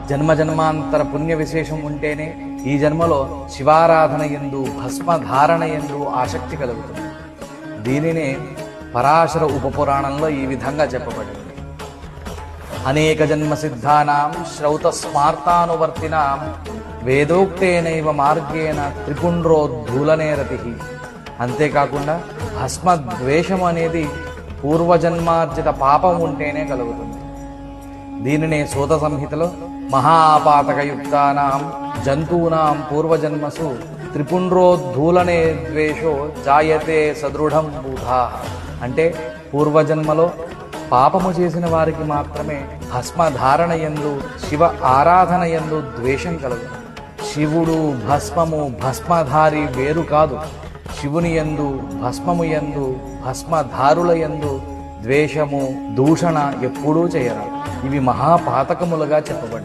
జన్మాంతర పుణ్య విశేషం ఉంటేనే ఈ జన్మలో శివారాధన యందు భస్మధారణ యందు ఆసక్తి కలుగుతుంది. దీనినే పరాశర ఉపపురాణంలో ఈ విధంగా చెప్పబడింది. అనేక జన్మ సిద్ధానాం శ్రౌత స్మార్తానువర్తినాం వేదోక్తేనైవ మార్గేణ త్రిపుండ్రోద్ధూలనే రతి. అంతేకాకుండా భస్మద్వేషం అనేది పూర్వజన్మార్జిత పాపం ఉంటేనే కలుగుతుంది. దీనినే సూత సంహితలో మహాపాతకయుక్తానాం జంతూనాం పూర్వజన్మసు త్రిపుండ్రోద్ధూలనే ద్వేషో జాయతే సదృఢం బూధా. అంటే పూర్వజన్మలో పాపము చేసిన వారికి మాత్రమే భస్మధారణ యందు శివ ఆరాధన యందు ద్వేషం కలదు. శివుడు భస్మము భస్మధారి వేరు కాదు. శివుని యందు భస్మము యందు భస్మధారుల యందు ద్వేషము దూషణ ఎప్పుడూ చేయరాదు. ఇవి మహాపాతకములుగా చెప్పబడ్డాయి.